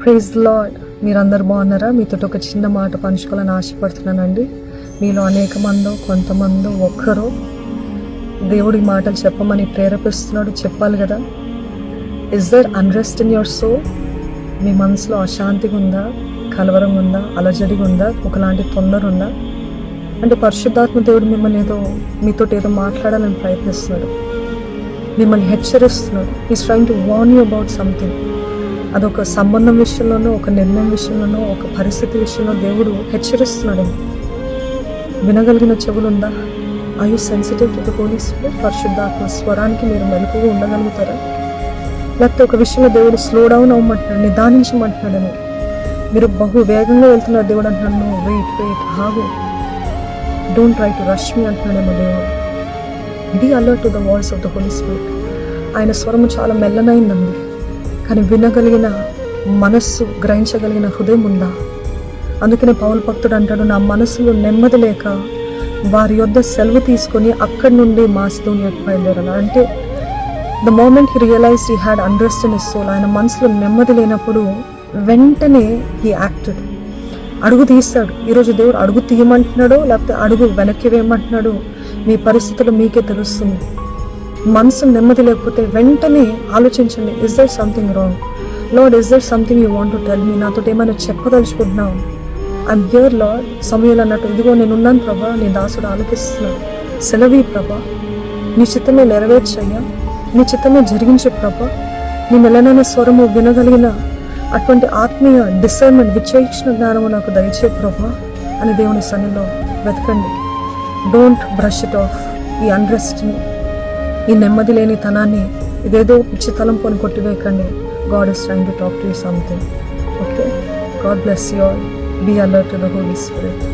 Praise lord. మీరందరూ బాగున్నారా? మీతో ఒక చిన్న మాట పంచుకోవాలని ఆశపడుతున్నానండి. మీలో అనేక మందో కొంతమందో ఒక్కరో దేవుడి మాటలు చెప్పమని ప్రేరేపిస్తున్నాడు. చెప్పాలి కదా. Is there unrest in your soul? మీ మనసులో అశాంతిగా ఉందా, కలవరం ఉందా, అలజడిగా ఉందా, ఒకలాంటి తొందర ఉందా? అంటే పరిశుద్ధాత్మ దేవుడు మిమ్మల్ని మీతో ఏదో మాట్లాడాలని ప్రయత్నిస్తున్నాడు, మిమ్మల్ని హెచ్చరిస్తున్నాడు. Is trying to warn you about something. అదొక సంబంధం విషయంలోనో, ఒక నిర్ణయం విషయంలోనో, ఒక పరిస్థితి విషయంలో దేవుడు హెచ్చరిస్తున్నాడు. వినగలిగిన చెవులు ఉందా? Are you sensitive to the Holy Spirit? పరిశుద్ధాత్మ స్వరానికి మీరు మెలకుగా ఉండగలుగుతారా? లేకపోతే ఒక విషయంలో దేవుడు స్లో డౌన్ అవ్వమంటున్నాడు, నిదానించమంటున్నాడేమో. మీరు బహు వేగంగా వెళ్తున్నారు. దేవుడు అంటున్నాడు, నో వెయిట్ ఆగు, డోంట్ ట్రై టు రష్ మీ అంటున్నాడేమో దేవుడు. Be alert to the voice of the Holy Spirit. ఆయన స్వరము చాలా మెల్లనైందండి, కానీ వినగలిగిన మనస్సు, గ్రహించగలిగిన హృదయం ఉందా? అందుకనే పౌలు భక్తుడు అంటాడు, నా మనసులో నెమ్మది లేక వారి యొద్ద సెలవు తీసుకొని అక్కడి నుండి మాసిదోనియాకు బయలుదేరాలి. అంటే the moment he realised he had unrest in his soul, ఆయన మనసులో నెమ్మది లేనప్పుడు వెంటనే హీ యాక్టెడ్. అడుగు తీస్తాడు. ఈరోజు దేవుడు అడుగు తీయమంటున్నాడో లేకపోతే అడుగు వెనక్కి వేయమంటున్నాడో మీ పరిస్థితులు మీకే తెలుస్తుంది. మనసు నెమ్మది లేకపోతే వెంటనే ఆలోచించండి, is there something wrong? Lord, is there something you want to tell me? నాతో ఏమైనా చెప్పదలుచుకుంటున్నావు? I'm here lord. సమయంలో అన్నట్టు, ఇదిగో నేనున్నాను ప్రభా, నీ దాసుడు ఆలకిస్తున్నాను, సెలవి ప్రభా, నీ చిత్తమే నెరవేర్చయ్యా, నీ చిత్తమే జరిగించే ప్రభా, నీ మెల్లనైన స్వరము వినగలిగిన అటువంటి ఆత్మీయ డిసర్న్మెంట్, విచక్షణ జ్ఞానము నాకు దయచే ప్రభా అని దేవుని సన్నిధిలో వెతకండి. Don't brush it off. ఈ అన్రెస్ట్ని, ఈ నెమ్మది లేని తనాన్ని ఇదేదో పిచ్చి తలంపుని కొట్టివేయకండి. God is trying to talk to you something. Okay, God bless you all. Be alert to the Holy spirit.